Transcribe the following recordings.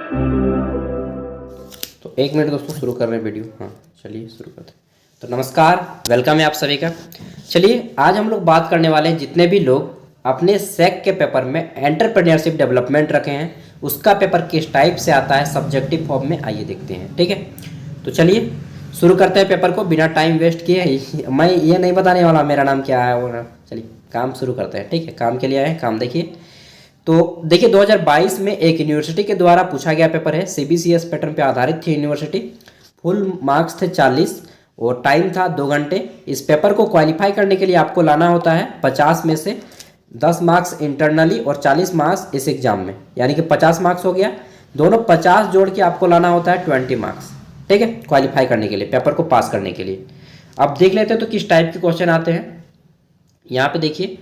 तो 1 मिनट दोस्तों, शुरू कर रहे हैं वीडियो। हाँ चलिए शुरू करते हैं। तो नमस्कार, वेलकम है आप सभी का। चलिए आज हम लोग बात करने वाले हैं जितने भी लोग अपने सेक के पेपर में एंटरप्रेन्योरशिप डेवलपमेंट रखे हैं उसका पेपर किस टाइप से आता है सब्जेक्टिव फॉर्म में, आइए देखते हैं। ठीक है, तो चलिए शुरू करते हैं पेपर को बिना टाइम वेस्ट किए। मैं ये नहीं बताने वाला मेरा नाम क्या है, और चलिए काम शुरू करते हैं। ठीक है, काम के लिए आए हैं, काम देखिए। तो देखिए 2022 में एक यूनिवर्सिटी के द्वारा पूछा गया पेपर है, CBCS पैटर्न पे आधारित थी यूनिवर्सिटी। फुल मार्क्स थे 40 और टाइम था 2 घंटे। इस पेपर को क्वालिफाई करने के लिए आपको लाना होता है 50 में से 10 मार्क्स इंटरनली और 40 मार्क्स इस एग्जाम में, यानी कि 50 मार्क्स हो गया। दोनों 50 जोड़ के आपको लाना होता है 20 मार्क्स। ठीक है, क्वालिफाई करने के लिए, पेपर को पास करने के लिए। अब देख लेते हैं तो किस टाइप के क्वेश्चन आते हैं। यहाँ पे देखिए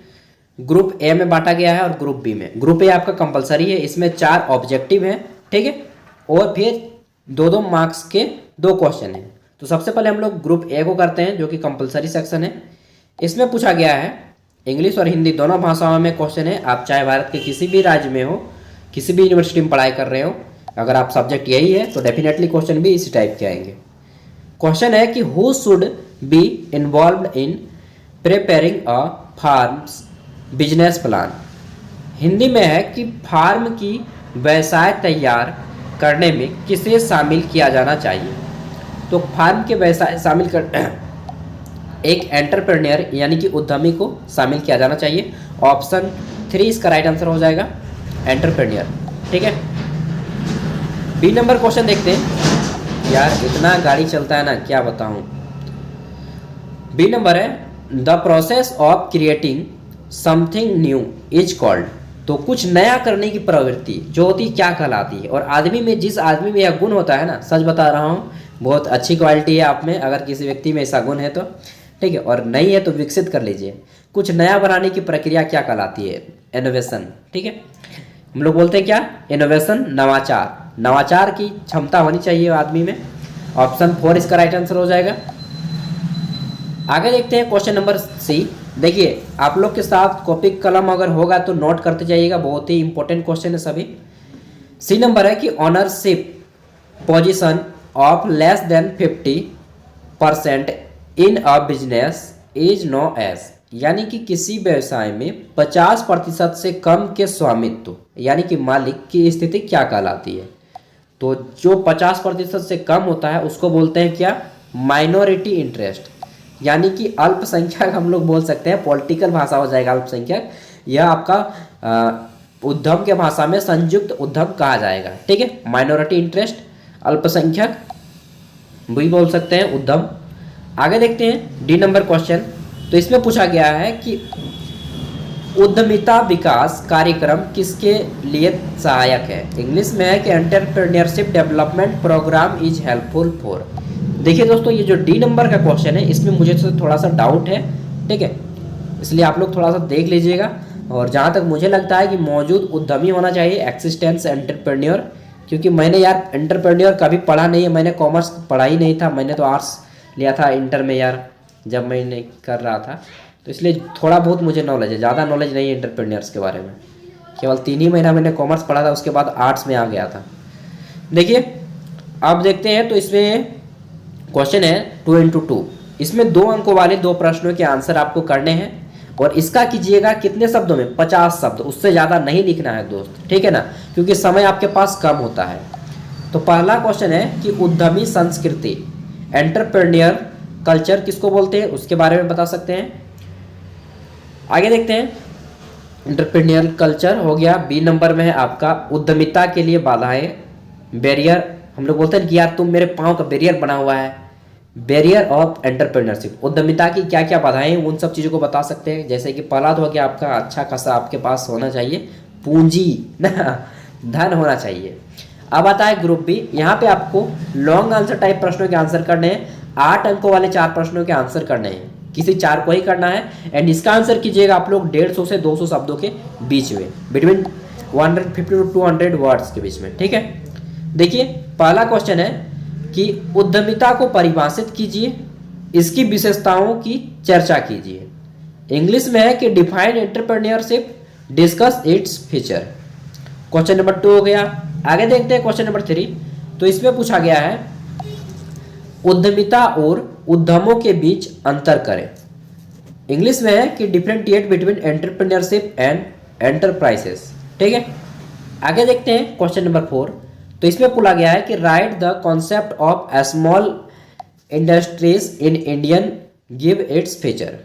ग्रुप ए में बांटा गया है और ग्रुप बी में। ग्रुप ए आपका कंपलसरी है, इसमें 4 ऑब्जेक्टिव हैं। ठीक है, और फिर 2-2 मार्क्स के 2 क्वेश्चन हैं। तो सबसे पहले हम लोग ग्रुप ए को करते हैं जो कि कंपलसरी सेक्शन है। इसमें पूछा गया है इंग्लिश और हिंदी दोनों भाषाओं में क्वेश्चन है। आप चाहे भारत के किसी भी राज्य में हो, किसी भी यूनिवर्सिटी में पढ़ाई कर रहे हो, अगर आप सब्जेक्ट यही है तो डेफिनेटली क्वेश्चन भी इसी टाइप के आएंगे। क्वेश्चन है कि who should be involved in preparing a farms business plan. Hindi में है कि फार्म की व्यवसाय तैयार करने में किसे शामिल किया जाना चाहिए। तो फार्म के व्यवसाय शामिल कर एक एंटरप्रेन्योर यानी कि उद्यमी को शामिल किया जाना चाहिए। ऑप्शन 3 इसका राइट आंसर हो जाएगा, एंटरप्रेन्योर। ठीक है, बी नंबर क्वेश्चन देखते हैं। यार इतना गाड़ी चलता है ना, क्या बताऊं। बी नंबर है the process of creating something new is called. तो कुछ नया करने की प्रवृत्ति जो होती क्या कहलाती है। और आदमी में, जिस आदमी में यह गुण होता है ना, सच बता रहा हूँ, बहुत अच्छी क्वालिटी है आप में, अगर किसी व्यक्ति में ऐसा गुण है तो ठीक है, और नहीं है तो विकसित कर लीजिए। कुछ नया बनाने की प्रक्रिया क्या कहलाती है, इनोवेशन। ठीक है, हम लोग बोलते हैं क्या, इनोवेशन, नवाचार। नवाचार की क्षमता होनी चाहिए आदमी में। ऑप्शन 4 इसका राइट आंसर हो जाएगा। आगे देखते हैं क्वेश्चन नंबर सी। देखिए आप लोग के साथ कॉपी कलम अगर होगा तो नोट करते जाइएगा, बहुत ही इंपॉर्टेंट क्वेश्चन है सभी। सी नंबर है कि ownership position of less than 50% in a business is no age. यानी कि किसी व्यवसाय में 50% से कम के स्वामित्व यानी कि मालिक की स्थिति क्या कहलाती है। तो जो 50% से कम होता है उसको बोलते हैं क्या, माइनॉरिटी इंटरेस्ट, यानी कि अल्पसंख्यक हम लोग बोल सकते हैं। पॉलिटिकल भाषा हो जाएगा अल्पसंख्यक। यह आपका उद्यम के भाषा में संयुक्त उद्यम कहा जाएगा। ठीक है, माइनॉरिटी इंटरेस्ट, अल्पसंख्यक भी बोल सकते हैं उद्यम। आगे देखते हैं डी नंबर क्वेश्चन। तो इसमें पूछा गया है कि उद्यमिता विकास कार्यक्रम किसके लिए सहायक है। इंग्लिश में है कि entrepreneurship development programme is helpful for. देखिए दोस्तों, ये जो डी नंबर का क्वेश्चन है इसमें मुझे तो थोड़ा सा डाउट है। ठीक है, इसलिए आप लोग थोड़ा सा देख लीजिएगा। और जहाँ तक मुझे लगता है कि मौजूद उद्यमी होना चाहिए, एक्सिस्टेंस एंटरप्रेन्योर, क्योंकि मैंने यार एंटरप्रेन्योर कभी पढ़ा नहीं है। मैंने कॉमर्स पढ़ा ही नहीं था, मैंने तो आर्ट्स लिया था इंटर में यार, जब मैंने कर रहा था। तो इसलिए थोड़ा बहुत मुझे नॉलेज है, ज़्यादा नॉलेज नहीं है इंटरप्रेन्योर्स के बारे में। केवल 3 ही महीना मैंने कॉमर्स पढ़ा था, उसके बाद आर्ट्स में आ गया था। देखिए अब देखते हैं। तो इसमें क्वेश्चन है 2 into 2। इसमें 2 अंकों वाले 2 प्रश्नों के आंसर आपको करने हैं और इसका कीजिएगा कितने शब्दों में, 50 शब्द, उससे ज़्यादा नहीं लिखना है दोस्त। ठीक है ना, क्योंकि समय आपके पास कम होता है। तो पहला क्वेश्चन है कि उद्यमी संस्कृति, एंटरप्रेन्योर कल्चर किसको बोलते हैं, उसके बारे में बता सकते हैं। आगे देखते हैं, एंटरप्रेन्योर कल्चर हो गया। बी नंबर में है आपका उद्यमिता के लिए बाधाएं, बैरियर। हम लोग बोलते हैं कि यार तुम मेरे पाँव का बैरियर बना हुआ है, बैरियर ऑफ एंटरप्रेन्योरशिप। उद्यमिता की क्या क्या बाधाएं हैं उन सब चीज़ों को बता सकते हैं। जैसे कि पहला तो हो गया आपका अच्छा खासा आपके पास होना चाहिए पूंजी ना, धन होना चाहिए। अब आता है ग्रुप बी। यहाँ पे आपको लॉन्ग आंसर टाइप प्रश्नों के आंसर करने हैं। 8 अंकों वाले 4 प्रश्नों के आंसर करने हैं, किसी 4 को ही करना है। एंड इसका आंसर कीजिएगा आप लोग 150 से 200 शब्दों के बीच में, बिटवीन 150 टू 200 वर्ड्स के बीच में। ठीक है, देखिए पहला क्वेश्चन है कि उद्यमिता को परिभाषित कीजिए, इसकी विशेषताओं की चर्चा कीजिए। इंग्लिश में है कि define entrepreneurship, discuss its feature. Question number 2 हो गया आगे देखते हैं क्वेश्चन नंबर 3। तो इसमें पूछा गया है उद्यमिता और उद्यमों के बीच अंतर करें। इंग्लिश में है कि differentiate between entrepreneurship and enterprises. ठीक है, आगे देखते हैं क्वेश्चन नंबर 4। तो इसमें बोला गया है कि right the concept of small industries in Indian, give its feature.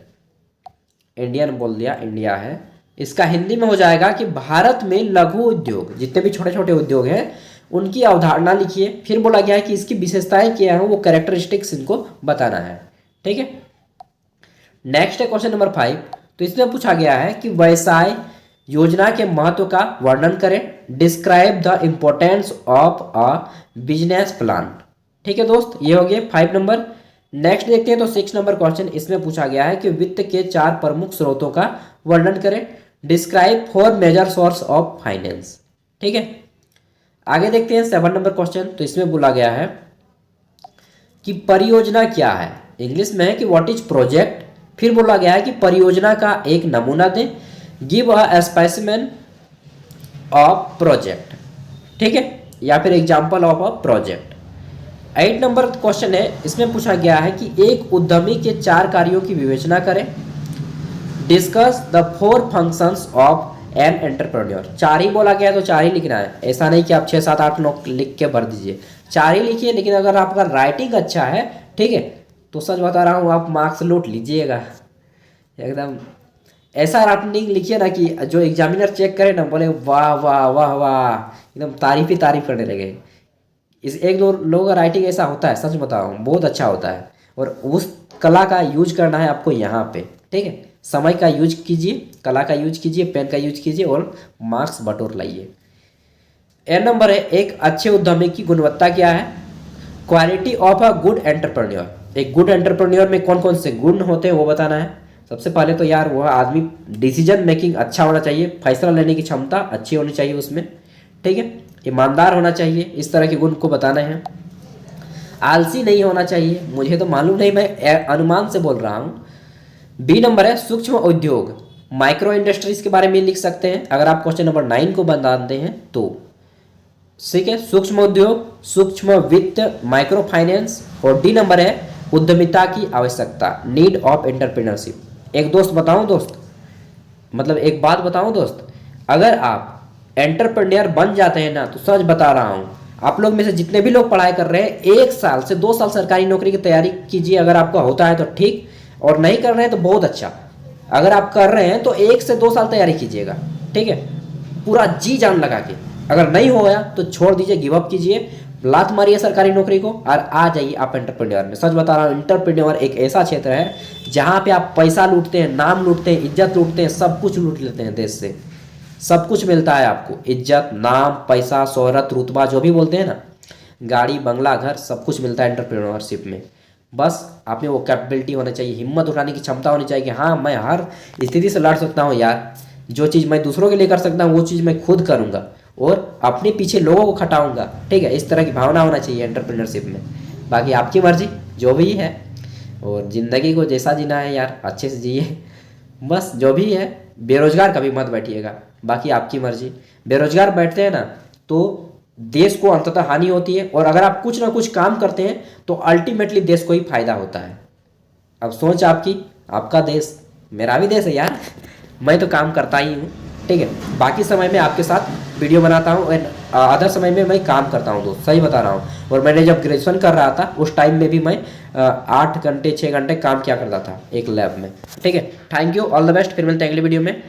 Indian बोल दिया, इंडिया है, इसका हिंदी में हो जाएगा कि भारत में लघु उद्योग, जितने भी छोटे छोटे उद्योग हैं उनकी अवधारणा लिखिए। फिर बोला गया है कि इसकी विशेषताएं क्या है, वो कैरेक्टरिस्टिक्स इनको बताना है। ठीक है, नेक्स्ट है क्वेश्चन नंबर 5। तो इसमें पूछा गया है कि व्यवसाय योजना के महत्व का वर्णन करें। Describe the importance of a business plan. ठीक है दोस्त, ये हो गए 5 नंबर। नेक्स्ट देखते हैं तो 6 नंबर क्वेश्चन, इसमें पूछा गया है कि वित्त के 4 प्रमुख स्रोतों का वर्णन करें। Describe 4 major source of finance. ठीक है, आगे देखते हैं 7 नंबर क्वेश्चन। तो इसमें बोला गया है कि परियोजना क्या है। इंग्लिश में है कि व्हाट इज प्रोजेक्ट। फिर बोला गया है कि परियोजना का एक नमूना दें। Give a specimen of project. ठीक है, या फिर example of a project. 8 number question है, इसमें पूछा गया है कि एक उद्यमी के 4 कार्यों की विवेचना करें। Discuss the 4 functions of an entrepreneur. 4 ही बोला गया तो 4 ही लिखना है, ऐसा नहीं कि आप 6, 7, 8, 9 लिख के भर दीजिए। 4 ही लिखिए, लेकिन अगर आपका राइटिंग अच्छा है, ठीक है, तो सच बता रहा हूँ, आप मार्क्स लूट लीजिएगा एकदम। ऐसा राइटिंग लिखिए ना कि जो एग्जामिनर चेक करे ना बोले वाह वाह वाह वाह, एकदम तारीफ ही तारीफ करने लगे। इस 1-2 लोगों का राइटिंग ऐसा होता है, सच बताओ बहुत अच्छा होता है। और उस कला का यूज करना है आपको यहाँ पे। ठीक है, समय का यूज कीजिए, कला का यूज कीजिए, पेन का यूज कीजिए और मार्क्स बटोर लाइए। ए नंबर है, एक अच्छे उद्यमी की गुणवत्ता क्या है। Quality of a good entrepreneur. एक गुड एंटरप्रेन्योर में कौन कौन से गुण होते हैं वो बताना है। सबसे पहले तो यार वह आदमी डिसीजन मेकिंग अच्छा होना चाहिए, फैसला लेने की क्षमता अच्छी होनी चाहिए उसमें। ठीक है, ईमानदार होना चाहिए, इस तरह के गुण को बताना है। आलसी नहीं होना चाहिए, मुझे तो मालूम नहीं, मैं अनुमान से बोल रहा हूँ। बी नंबर है सूक्ष्म उद्योग, माइक्रो इंडस्ट्रीज के बारे में लिख सकते हैं अगर आप क्वेश्चन नंबर 9 को बताते हैं तो। ठीक है, सूक्ष्म उद्योग, सूक्ष्म वित्त, माइक्रो फाइनेंस। और डी नंबर है उद्यमिता की आवश्यकता, नीड ऑफ एंटरप्रेन्योरशिप। एक दोस्त बताऊं दोस्त, मतलब एक बात बताऊं दोस्त, अगर आप एंटरप्रेन्योर बन जाते हैं ना, तो सच बता रहा हूं, आप लोग में से जितने भी लोग पढ़ाई कर रहे हैं 1 साल से 2 साल सरकारी नौकरी की तैयारी कीजिए। अगर आपका होता है तो ठीक, और नहीं कर रहे हैं तो बहुत अच्छा। अगर आप कर रहे हैं तो 1 से 2 साल तैयारी कीजिएगा। ठीक है, पूरा जी जान लगा के। अगर नहीं हो गया तो छोड़ दीजिए, गिव अप कीजिए, लात मारिए सरकारी नौकरी को और आ जाइए आप एंटरप्रेन्योर में। सच बता रहा हूँ, एंटरप्रेन्योर एक ऐसा क्षेत्र है जहाँ पे आप पैसा लूटते हैं, नाम लूटते हैं, इज्जत लूटते हैं, सब कुछ लूट लेते हैं देश से। सब कुछ मिलता है आपको, इज्जत, नाम, पैसा, शोहरत, रुतबा, जो भी बोलते हैं ना, गाड़ी, बंगला, घर, सब कुछ मिलता है एंटरप्रेन्योरशिप में। बस आप में वो कैपेबिलिटी होनी चाहिए, हिम्मत उठाने की क्षमता होनी चाहिए कि हाँ मैं हर स्थिति से लड़ सकता हूँ यार। जो चीज़ मैं दूसरों के लिए कर सकता हूँ वो चीज़ मैं खुद करूँगा और अपने पीछे लोगों को खटाऊंगा। ठीक है, इस तरह की भावना होना चाहिए एंटरप्रेन्योरशिप में। बाकी आपकी मर्जी जो भी है, और ज़िंदगी को जैसा जीना है यार अच्छे से जिए, बस जो भी है। बेरोजगार कभी मत बैठिएगा, बाकी आपकी मर्जी। बेरोजगार बैठते हैं ना तो देश को अंततः हानि होती है, और अगर आप कुछ ना कुछ काम करते हैं तो अल्टीमेटली देश को ही फायदा होता है। अब सोच आपकी, आपका देश, मेरा भी देश है यार, मैं तो काम करता ही हूँ। ठीक है, बाकी समय में आपके साथ वीडियो बनाता हूँ और अदर समय में मैं काम करता हूँ दोस्त, सही बता रहा हूँ। और मैंने जब ग्रेजुएशन कर रहा था उस टाइम में भी मैं 8 घंटे 6 घंटे काम किया करता था एक लैब में। ठीक है, thank you, all the best, फिर मिलते हैं अगले वीडियो में।